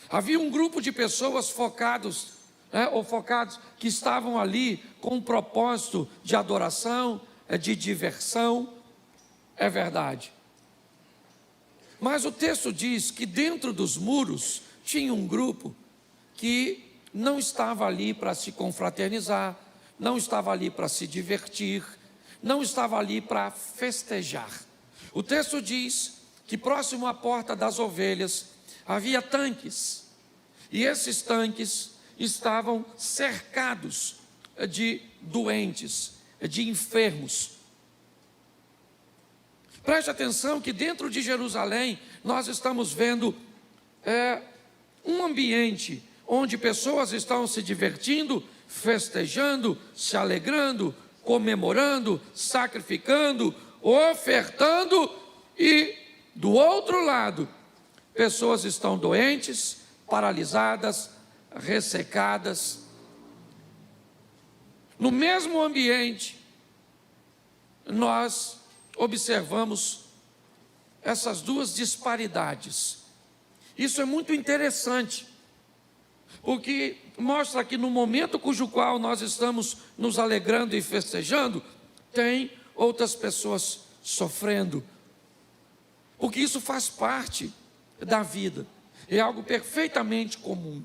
Havia um grupo de pessoas focados, focados, que estavam ali com um propósito de adoração, de diversão, é verdade. Mas o texto diz que dentro dos muros tinha um grupo que não estava ali para se confraternizar, não estava ali para se divertir, não estava ali para festejar. O texto diz que próximo à porta das ovelhas havia tanques, e esses tanques estavam cercados de doentes, de enfermos. Preste atenção que dentro de Jerusalém nós estamos vendo um ambiente onde pessoas estão se divertindo, festejando, se alegrando, comemorando, sacrificando, ofertando, e do outro lado, pessoas estão doentes, paralisadas, ressecadas. No mesmo ambiente, nós observamos essas duas disparidades. Isso é muito interessante, porque mostra que no momento cujo qual nós estamos nos alegrando e festejando, tem outras pessoas sofrendo, porque isso faz parte da vida, é algo perfeitamente comum.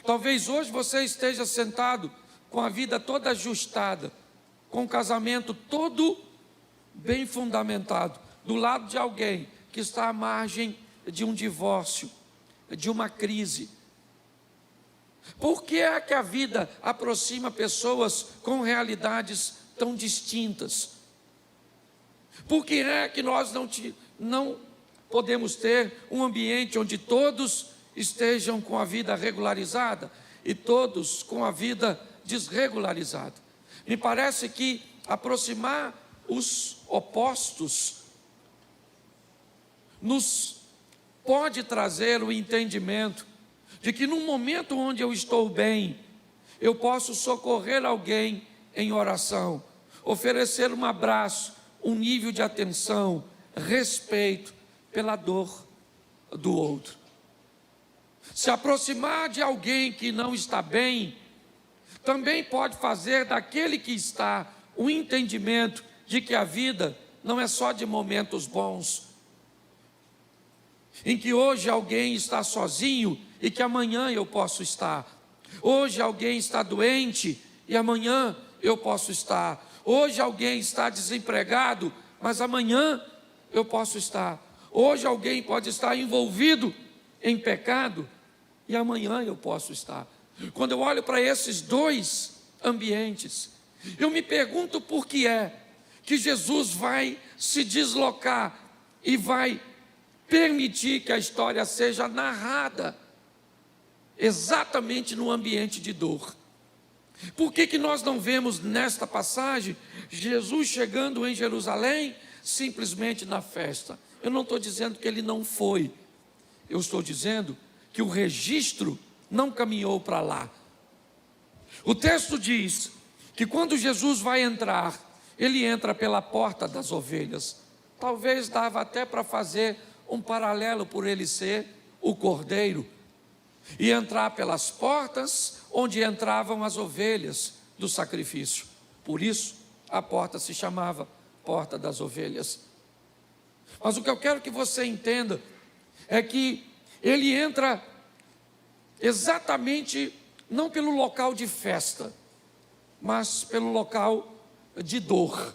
Talvez hoje você esteja sentado com a vida toda ajustada, com o casamento todo bem fundamentado, do lado de alguém que está à margem de um divórcio, de uma crise. Por que é que a vida aproxima pessoas com realidades tão distintas? Por que é que nós não podemos ter um ambiente onde todos estejam com a vida regularizada e todos com a vida desregularizada? Me parece que aproximar os opostos nos pode trazer o entendimento de que num momento onde eu estou bem, eu posso socorrer alguém em oração, oferecer um abraço, um nível de atenção, respeito pela dor do outro. Se aproximar de alguém que não está bem, também pode fazer daquele que está um entendimento de que a vida não é só de momentos bons, em que hoje alguém está sozinho e que amanhã eu posso estar. Hoje alguém está doente e amanhã eu posso estar. Hoje alguém está desempregado, mas amanhã eu posso estar. Hoje alguém pode estar envolvido em pecado e amanhã eu posso estar. Quando eu olho para esses dois ambientes, eu me pergunto por que é que Jesus vai se deslocar e vai permitir que a história seja narrada exatamente no ambiente de dor. Por que nós não vemos nesta passagem Jesus chegando em Jerusalém simplesmente na festa? Eu não estou dizendo que ele não foi, eu estou dizendo que o registro não caminhou para lá. O texto diz que quando Jesus vai entrar, ele entra pela porta das ovelhas. Talvez dava até para fazer um paralelo por ele ser o cordeiro e entrar pelas portas onde entravam as ovelhas do sacrifício. Por isso a porta se chamava Porta das Ovelhas. Mas o que eu quero que você entenda é que ele entra exatamente não pelo local de festa, mas pelo local de dor.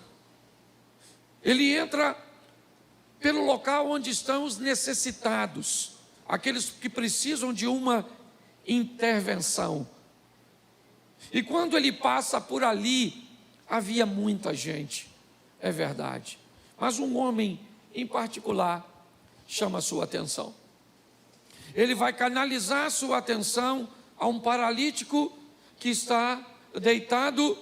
Ele entra pelo local onde estão os necessitados, aqueles que precisam de uma intervenção. E quando ele passa por ali, havia muita gente, é verdade, mas um homem em particular chama a sua atenção. Ele vai canalizar a sua atenção a um paralítico que está deitado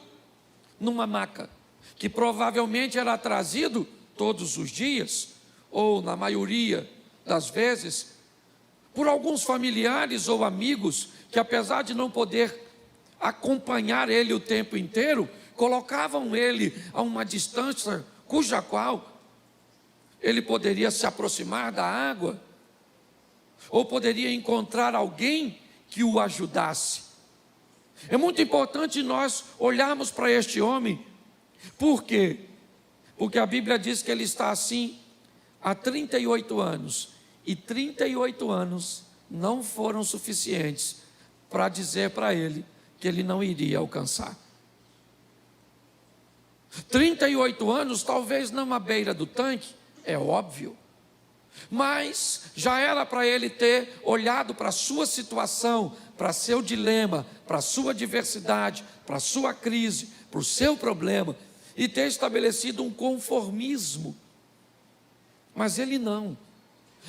numa maca, que provavelmente era trazido todos os dias, ou na maioria das vezes, por alguns familiares ou amigos, que apesar de não poder acompanhar ele o tempo inteiro, colocavam ele a uma distância cuja qual ele poderia se aproximar da água, ou poderia encontrar alguém que o ajudasse. É muito importante nós olharmos para este homem. Por quê? Porque a Bíblia diz que ele está assim há 38 anos. E 38 anos não foram suficientes para dizer para ele que ele não iria alcançar. 38 anos, talvez não à beira do tanque, é óbvio. Mas já era para ele ter olhado para a sua situação, para seu dilema, para a sua adversidade, para a sua crise, para o seu problema, e ter estabelecido um conformismo. Mas ele não.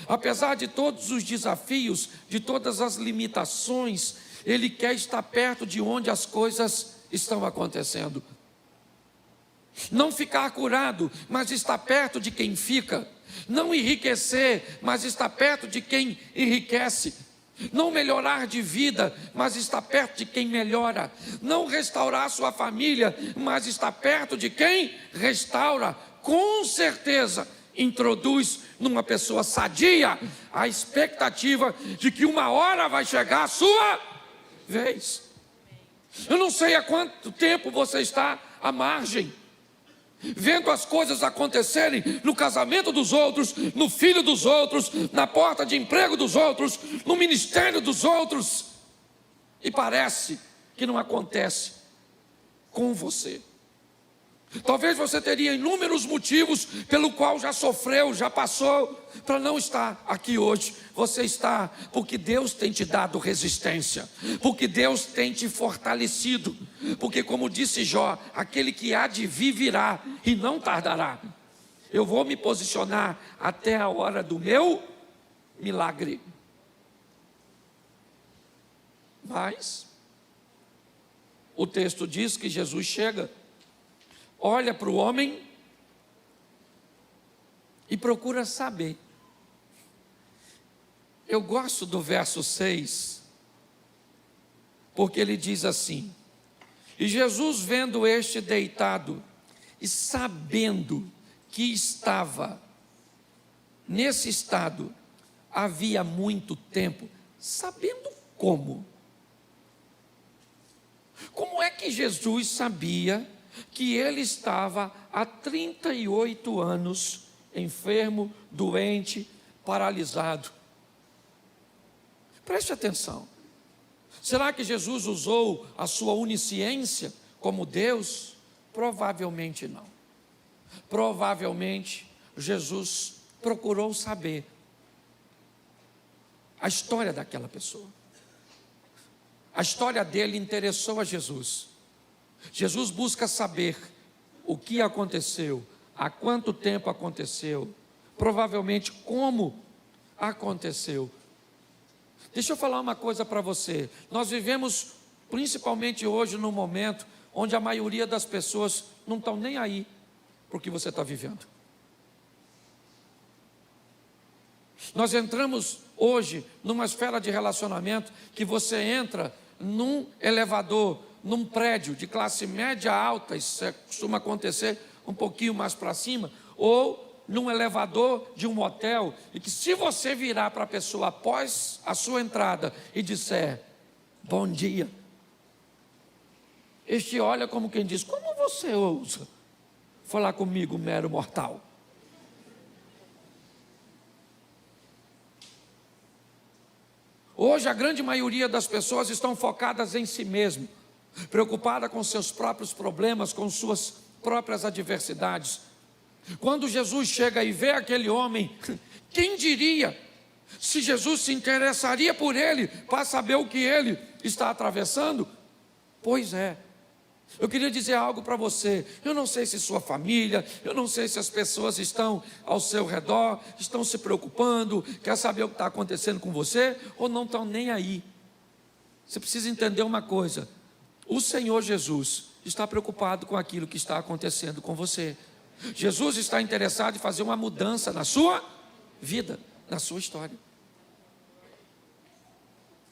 Apesar de todos os desafios, de todas as limitações, ele quer estar perto de onde as coisas estão acontecendo. Não ficar curado, mas estar perto de quem fica. Não enriquecer, mas estar perto de quem enriquece. Não melhorar de vida, mas estar perto de quem melhora. Não restaurar sua família, mas estar perto de quem restaura. Com certeza, introduz numa pessoa sadia a expectativa de que uma hora vai chegar a sua vez. Eu não sei há quanto tempo você está à margem, vendo as coisas acontecerem no casamento dos outros, no filho dos outros, na porta de emprego dos outros, no ministério dos outros, e parece que não acontece com você. Talvez você teria inúmeros motivos pelo qual já sofreu, já passou, para não estar aqui hoje. Você está porque Deus tem te dado resistência, porque Deus tem te fortalecido, porque, como disse Jó, aquele que há de vir virá e não tardará. Eu vou me posicionar até a hora do meu milagre. Mas o texto diz que Jesus chega, olha para o homem e procura saber. Eu gosto do verso 6, porque ele diz assim: e Jesus, vendo este deitado e sabendo que estava nesse estado havia muito tempo, sabendo como? Como é que Jesus sabia que ele estava há 38 anos enfermo, doente, paralisado? Preste atenção. Será que Jesus usou a sua onisciência como Deus? Provavelmente não. Provavelmente Jesus procurou saber a história daquela pessoa. A história dele interessou a Jesus. Jesus busca saber o que aconteceu, há quanto tempo aconteceu, provavelmente como aconteceu. Deixa eu falar uma coisa para você. Nós vivemos, principalmente hoje, num momento onde a maioria das pessoas não estão nem aí para o que você está vivendo. Nós entramos hoje numa esfera de relacionamento que você entra num elevador, num prédio de classe média alta, isso costuma acontecer um pouquinho mais para cima, ou num elevador de um hotel, e que se você virar para a pessoa após a sua entrada e disser bom dia, este olha como quem diz: como você ousa falar comigo, mero mortal? Hoje a grande maioria das pessoas estão focadas em si mesmo, preocupada com seus próprios problemas, com suas próprias adversidades. Quando Jesus chega e vê aquele homem, quem diria se Jesus se interessaria por ele para saber o que ele está atravessando? Pois é. Eu queria dizer algo para você. Eu não sei se sua família, eu não sei se as pessoas estão ao seu redor, estão se preocupando, quer saber o que está acontecendo com você, ou não estão nem aí. Você precisa entender uma coisa: o Senhor Jesus está preocupado com aquilo que está acontecendo com você. Jesus está interessado em fazer uma mudança na sua vida, na sua história.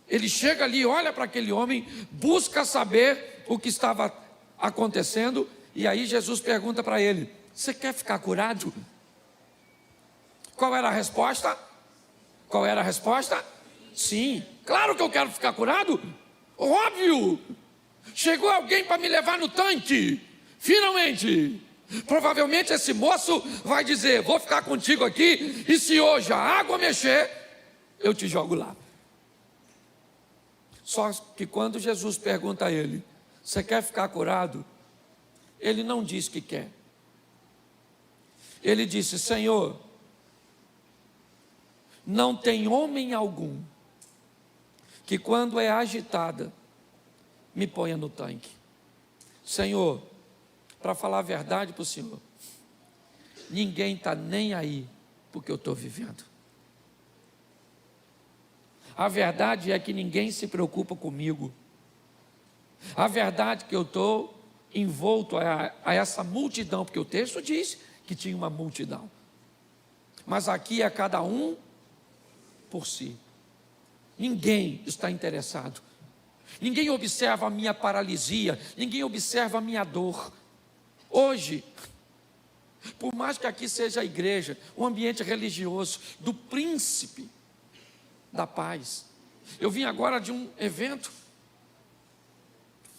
Ele chega ali, olha para aquele homem, busca saber o que estava acontecendo, e aí Jesus pergunta para ele: você quer ficar curado? Qual era a resposta? Qual era a resposta? Sim, claro que eu quero ficar curado. Óbvio. Chegou alguém para me levar no tanque. Finalmente. Provavelmente esse moço vai dizer: vou ficar contigo aqui, e se hoje a água mexer, eu te jogo lá. Só que quando Jesus pergunta a ele: você quer ficar curado? Ele não diz que quer. Ele disse: Senhor, não tem homem algum que quando é agitada me ponha no tanque. Senhor, para falar a verdade para o Senhor, ninguém está nem aí porque eu estou vivendo. A verdade é que ninguém se preocupa comigo. A verdade é que eu estou envolto a essa multidão, porque o texto diz que tinha uma multidão. Mas aqui é cada um por si. Ninguém está interessado. Ninguém observa a minha paralisia. Ninguém observa a minha dor. Hoje, por mais que aqui seja a igreja, um ambiente religioso do príncipe da paz. Eu vim agora de um evento,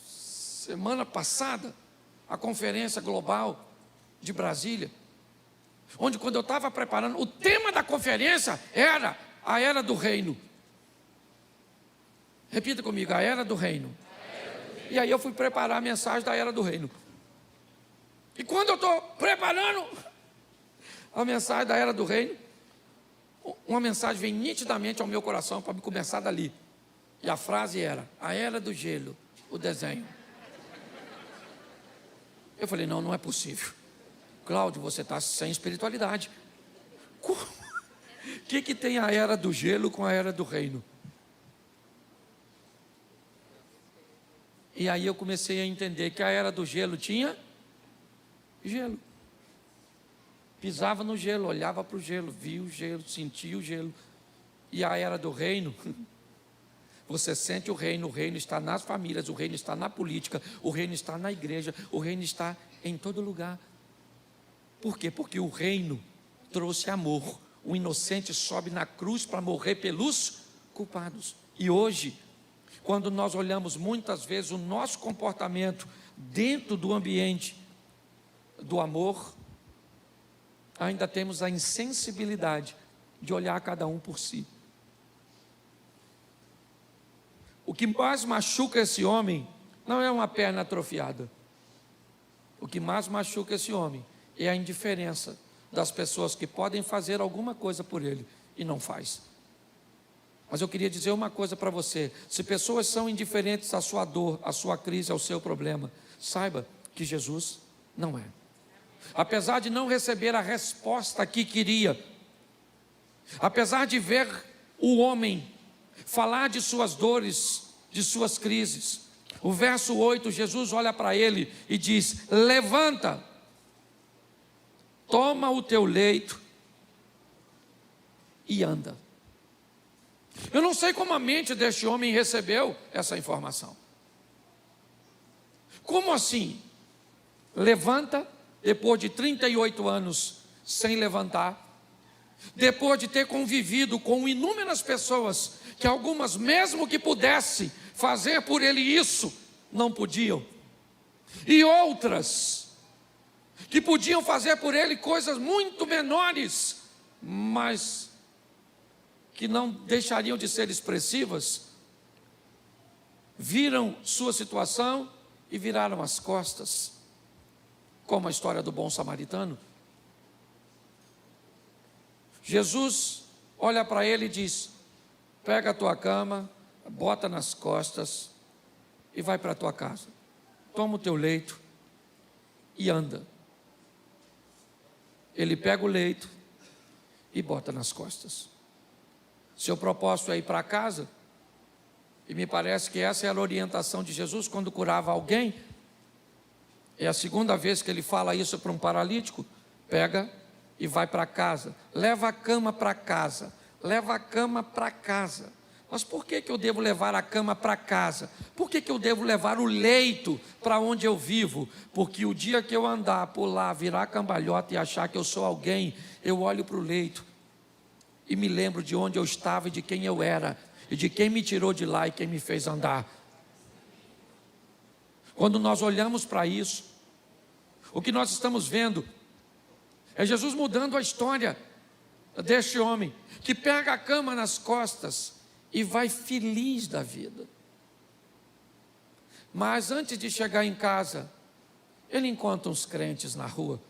semana passada, a conferência global de Brasília, onde quando eu estava preparando, o tema da conferência era a era do reino. Repita comigo: a era do reino. E aí eu fui preparar a mensagem da era do reino. E quando eu estou preparando a mensagem da era do reino, uma mensagem vem nitidamente ao meu coração para me começar dali. E a frase era: a era do gelo, o desenho. Eu falei: não, não é possível. Cláudio, você está sem espiritualidade. O que tem a era do gelo com a era do reino? E aí eu comecei a entender que a era do gelo tinha gelo. Pisava no gelo, olhava para o gelo, via o gelo, sentia o gelo. E a era do reino, você sente o reino está nas famílias, o reino está na política, o reino está na igreja, o reino está em todo lugar. Por quê? Porque o reino trouxe amor. O inocente sobe na cruz para morrer pelos culpados. E hoje, quando nós olhamos muitas vezes o nosso comportamento dentro do ambiente do amor, ainda temos a insensibilidade de olhar cada um por si. O que mais machuca esse homem não é uma perna atrofiada. O que mais machuca esse homem é a indiferença das pessoas que podem fazer alguma coisa por ele e não faz. Mas eu queria dizer uma coisa para você: se pessoas são indiferentes à sua dor, à sua crise, ao seu problema, saiba que Jesus não é. Apesar de não receber a resposta que queria, apesar de ver o homem falar de suas dores, de suas crises, o verso 8, Jesus olha para ele e diz: levanta, toma o teu leito e anda. Eu não sei como a mente deste homem recebeu essa informação. Como assim? Levanta, depois de 38 anos sem levantar, depois de ter convivido com inúmeras pessoas, que algumas, mesmo que pudesse fazer por ele isso, não podiam, e outras que podiam fazer por ele coisas muito menores, mas que não deixariam de ser expressivas, viram sua situação e viraram as costas, como a história do bom samaritano. Jesus olha para ele e diz: pega a tua cama, bota nas costas e vai para a tua casa. Toma o teu leito e anda. Ele pega o leito e bota nas costas. Seu propósito é ir para casa, e me parece que essa era a orientação de Jesus quando curava alguém. É a segunda vez que ele fala isso para um paralítico: pega e vai para casa, leva a cama para casa, leva a cama para casa. Mas por que eu devo levar a cama para casa? Por que eu devo levar o leito para onde eu vivo? Porque o dia que eu andar por lá, virar cambalhota e achar que eu sou alguém, eu olho para o leito e me lembro de onde eu estava e de quem eu era. e de quem me tirou de lá e quem me fez andar. Quando nós olhamos para isso, o que nós estamos vendo é Jesus mudando a história deste homem, que pega a cama nas costas e vai feliz da vida. Mas antes de chegar em casa, ele encontra uns crentes na rua,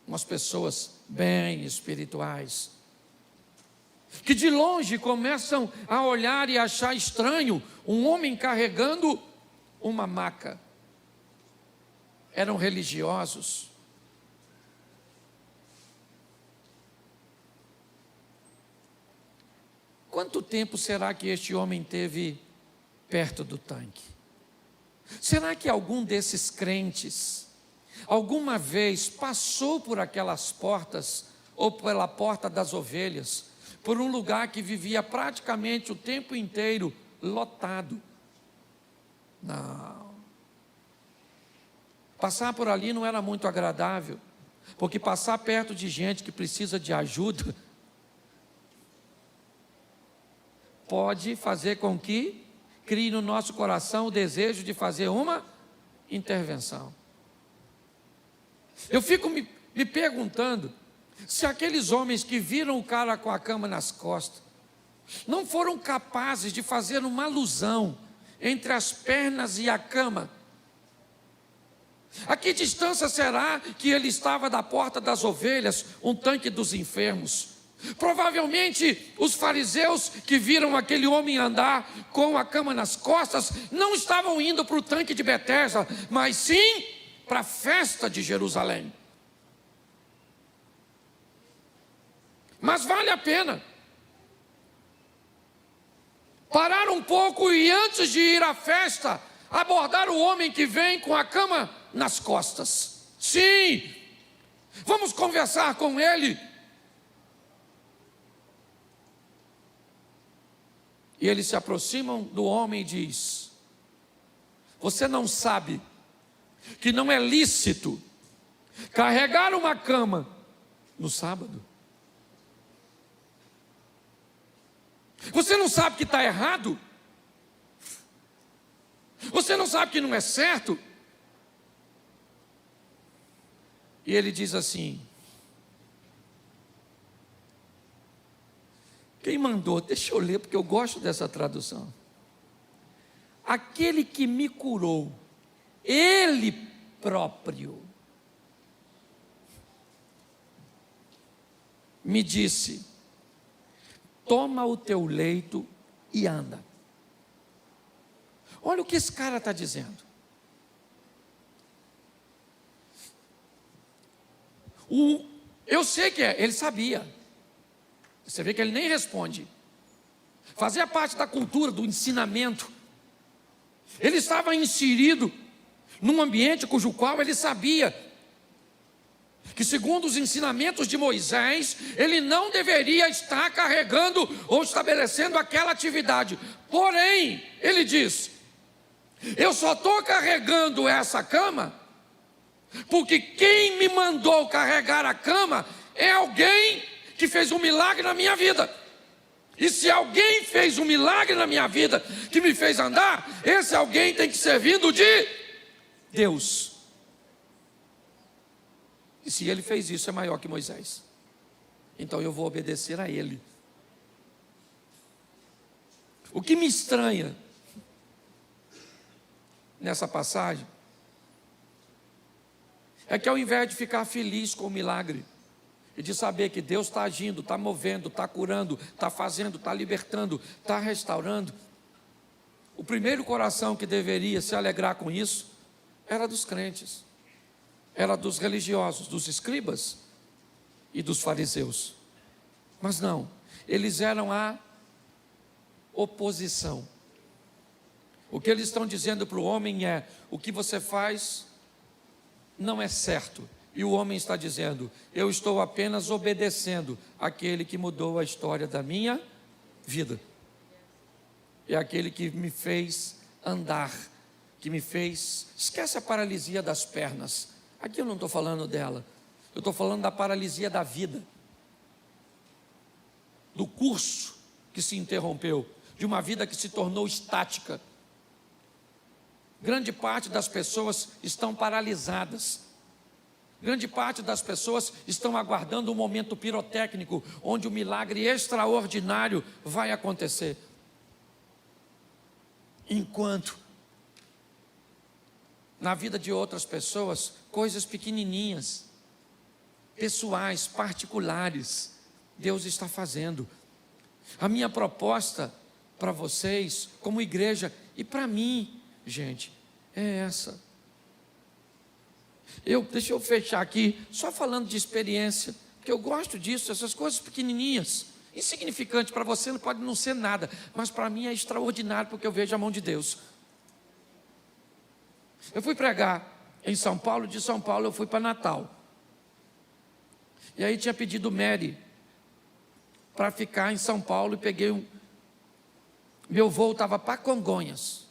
umas pessoas bem espirituais, que de longe começam a olhar e achar estranho um homem carregando uma maca. Eram religiosos. Quanto tempo será que este homem teve perto do tanque? Será que algum desses crentes alguma vez passou por aquelas portas, ou pela porta das ovelhas, por um lugar que vivia praticamente o tempo inteiro lotado? Não. Passar por ali não era muito agradável, porque passar perto de gente que precisa de ajuda pode fazer com que crie no nosso coração o desejo de fazer uma intervenção. Eu fico me perguntando se aqueles homens que viram o cara com a cama nas costas não foram capazes de fazer uma alusão entre as pernas e a cama. A que distância será que ele estava da porta das ovelhas, um tanque dos enfermos? Provavelmente os fariseus que viram aquele homem andar com a cama nas costas não estavam indo para o tanque de Betesda, mas sim para a festa de Jerusalém. Mas vale a pena parar um pouco e, antes de ir à festa, abordar o homem que vem com a cama nas costas. Sim, vamos conversar com ele. E eles se aproximam do homem e diz: você não sabe que não é lícito carregar uma cama no sábado? Você não sabe que está errado? Você não sabe que não é certo? E ele diz assim: quem mandou? Deixa eu ler, porque eu gosto dessa tradução. Aquele que me curou, ele próprio me disse: toma o teu leito e anda. Olha o que esse cara está dizendo. Eu sei que ele sabia. Você vê que ele nem responde. Fazia parte da cultura, do ensinamento. Ele estava inserido num ambiente cujo qual ele sabia que, segundo os ensinamentos de Moisés, ele não deveria estar carregando ou estabelecendo aquela atividade. Porém, ele diz: eu só estou carregando essa cama porque quem me mandou carregar a cama é alguém que fez um milagre na minha vida. E se alguém fez um milagre na minha vida, que me fez andar, esse alguém tem que ser vindo de Deus. E se ele fez isso, é maior que Moisés. Então eu vou obedecer a ele. O que me estranha nessa passagem é que, ao invés de ficar feliz com o milagre e de saber que Deus está agindo, está movendo, está curando, está fazendo, está libertando, está restaurando, o primeiro coração que deveria se alegrar com isso era dos crentes, era dos religiosos, dos escribas e dos fariseus. Mas não, eles eram a oposição. O que eles estão dizendo para o homem é: o que você faz não é certo. E o homem está dizendo: eu estou apenas obedecendo aquele que mudou a história da minha vida. É aquele que me fez andar, que me fez... Esquece a paralisia das pernas. Aqui eu não estou falando dela. Eu estou falando da paralisia da vida, do curso que se interrompeu, de uma vida que se tornou estática. Grande parte das pessoas estão paralisadas. Grande parte das pessoas estão aguardando um momento pirotécnico, onde o milagre extraordinário vai acontecer. Enquanto, na vida de outras pessoas, coisas pequenininhas, pessoais, particulares, Deus está fazendo. A minha proposta para vocês, como igreja, e para mim, gente, é essa. Deixa eu fechar aqui, só falando de experiência, porque eu gosto disso, essas coisas pequenininhas, insignificantes. Para você pode não ser nada, mas para mim é extraordinário, porque eu vejo a mão de Deus. Eu fui pregar em São Paulo, de São Paulo eu fui para Natal. E aí tinha pedido Mary para ficar em São Paulo e peguei meu voo estava para Congonhas.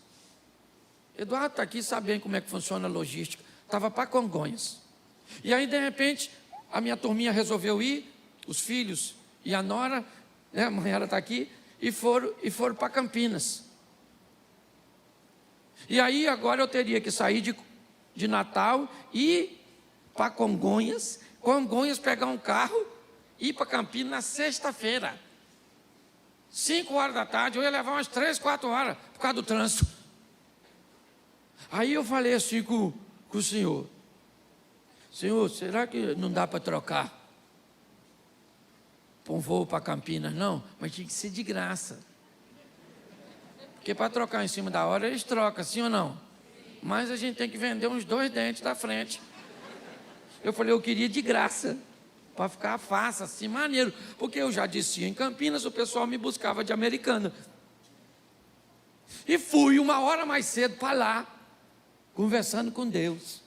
Eduardo está aqui, sabe bem como é que funciona a logística. Estava para Congonhas. E aí, de repente, a minha turminha resolveu ir, os filhos e a nora, né, a mãe ela está aqui, e foram para Campinas. E aí, agora eu teria que sair de Natal e ir para Congonhas, pegar um carro e ir para Campinas na sexta-feira. 5 horas da tarde, eu ia levar umas 3, 4 horas por causa do trânsito. Aí eu falei assim com o senhor: Senhor, será que não dá para trocar para um voo para Campinas? Não, mas tinha que ser de graça. Porque para trocar em cima da hora, eles trocam, sim ou não? Mas a gente tem que vender uns 2 dentes da frente. Eu falei, eu queria de graça, para ficar fácil, assim, maneiro. Porque eu já descia em Campinas, o pessoal me buscava de Americana. E fui 1 hora mais cedo para lá, conversando com Deus.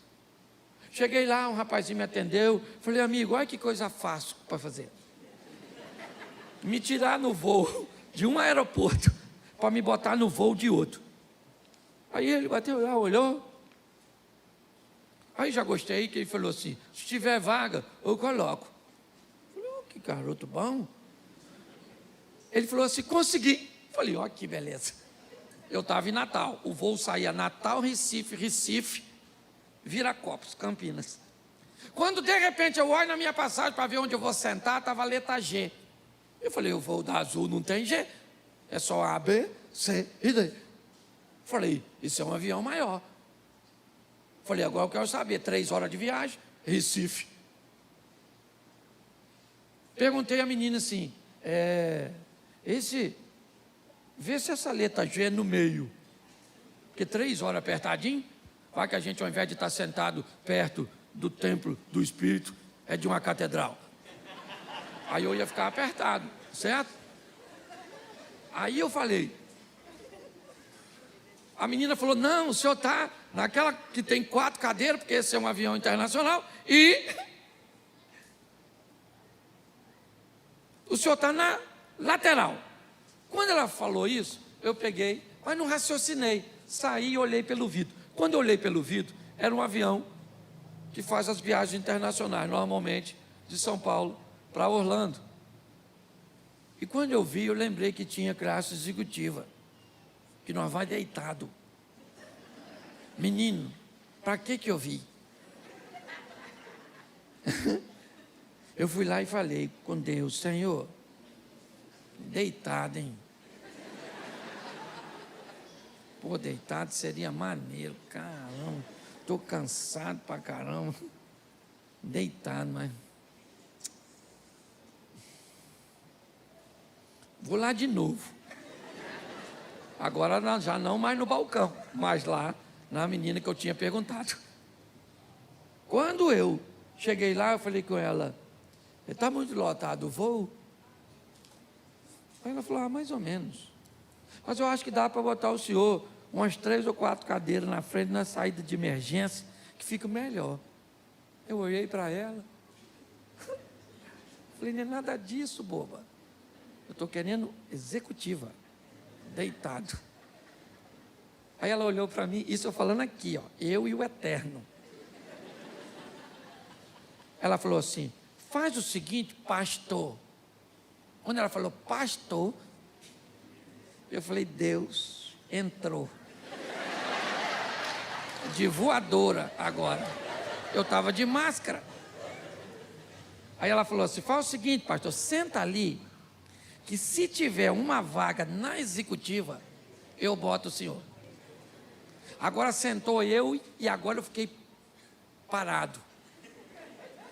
Cheguei lá, um rapazinho me atendeu. Falei, amigo, olha que coisa fácil para fazer. Me tirar no voo de um aeroporto para me botar no voo de outro. Aí ele bateu lá, olhou. Aí já gostei, que ele falou assim, se tiver vaga, eu coloco. Falei, oh, que garoto bom. Ele falou assim, consegui. Falei, ó, que beleza. Eu estava em Natal, o voo saía Natal, Recife, Viracopos, Campinas. Quando de repente eu olho na minha passagem para ver onde eu vou sentar, estava a letra G. Eu falei, o voo da Azul não tem G, é só A, B, C e D. Falei, isso é um avião maior. Falei, agora eu quero saber, 3 horas de viagem, Recife. Perguntei à menina assim, vê se essa letra G é no meio. Porque 3 horas apertadinho, vai que a gente, ao invés de estar sentado perto do templo do Espírito, é de uma catedral. Aí eu ia ficar apertado, certo? Aí eu falei, a menina falou, não, o senhor está naquela que tem 4 cadeiras, porque esse é um avião internacional, e o senhor está na lateral. Quando ela falou isso, eu peguei, mas não raciocinei, saí e olhei pelo vidro. Quando eu olhei pelo vidro, era um avião que faz as viagens internacionais, normalmente, de São Paulo para Orlando. E quando eu vi, eu lembrei que tinha classe executiva, que nós vai deitado. Menino, para que eu vi? Eu fui lá e falei com Deus, Senhor, deitado, hein? Pô, deitado seria maneiro, caramba. Estou cansado pra caramba. Deitado, mas... Vou lá de novo. Agora já não mais no balcão, mas lá na menina que eu tinha perguntado. Quando eu cheguei lá, eu falei com ela, está muito lotado o voo? Aí ela falou, mais ou menos. Mas eu acho que dá para botar o senhor umas 3 ou 4 cadeiras na frente, na saída de emergência, que fica melhor. Eu olhei para ela. Falei, não é nada disso, boba. Eu estou querendo executiva, deitado. Aí ela olhou para mim, isso eu falando aqui, ó, eu e o Eterno. Ela falou assim, faz o seguinte, pastor. Quando ela falou pastor, Eu falei, Deus entrou. De voadora agora. Eu estava de máscara. Aí ela falou assim, faz o seguinte, pastor, senta ali, que se tiver uma vaga na executiva, eu boto o senhor. Agora sentou eu e agora eu fiquei parado.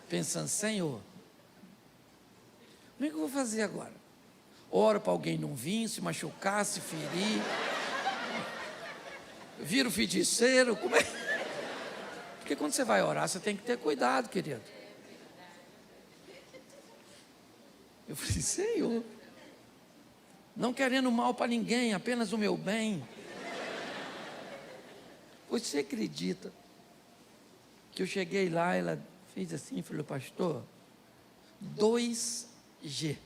Pensando, Senhor, como é que eu vou fazer agora? Oro para alguém não vir, se machucar, se ferir. Vira o feiticeiro, como é? Porque quando você vai orar, você tem que ter cuidado, querido. Eu falei, Senhor, não querendo mal para ninguém, apenas o meu bem. Você acredita que eu cheguei lá, ela fez assim, falou, pastor, 2G.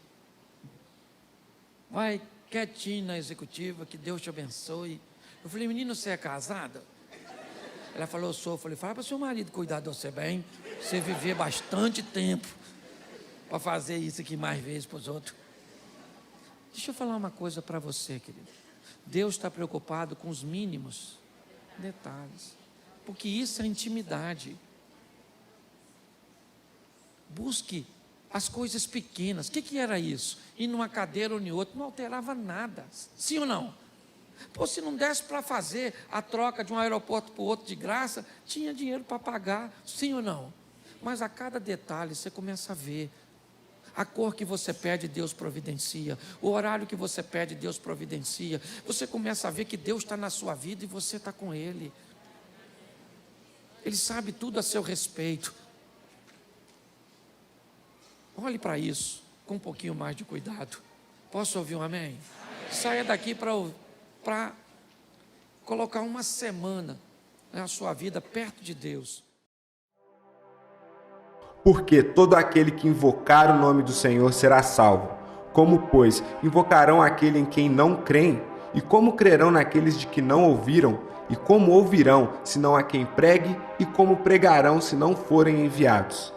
Vai quietinho na executiva, que Deus te abençoe. Eu falei, menino, você é casada? Ela falou, eu sou. Eu falei, fala para o seu marido cuidar de você bem, você viver bastante tempo para fazer isso aqui mais vezes para os outros. Deixa eu falar uma coisa para você, querido. Deus está preocupado com os mínimos detalhes, porque isso é intimidade. Busque as coisas pequenas. O que era isso? Ir numa cadeira ou em outra, não alterava nada. Sim ou não? Pô, se não desse para fazer a troca de um aeroporto para o outro de graça, tinha dinheiro para pagar. Sim ou não? Mas a cada detalhe você começa a ver. A cor que você pede, Deus providencia. O horário que você pede, Deus providencia. Você começa a ver que Deus está na sua vida e você está com Ele. Ele sabe tudo a seu respeito. Olhe para isso com um pouquinho mais de cuidado. Posso ouvir um amém? Saia daqui para colocar uma semana na sua vida perto de Deus. Porque todo aquele que invocar o nome do Senhor será salvo. Como, pois, invocarão aquele em quem não creem? E como crerão naqueles de que não ouviram? E como ouvirão, se não há quem pregue? E como pregarão, se não forem enviados?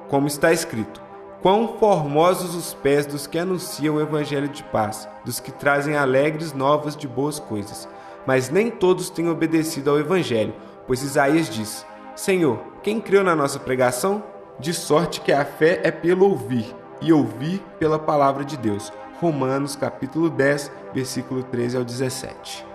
Como está escrito, quão formosos os pés dos que anunciam o evangelho de paz, dos que trazem alegres novas de boas coisas. Mas nem todos têm obedecido ao evangelho, pois Isaías diz, Senhor, quem creu na nossa pregação? De sorte que a fé é pelo ouvir, e ouvir pela palavra de Deus. Romanos capítulo 10, versículo 13 ao 17.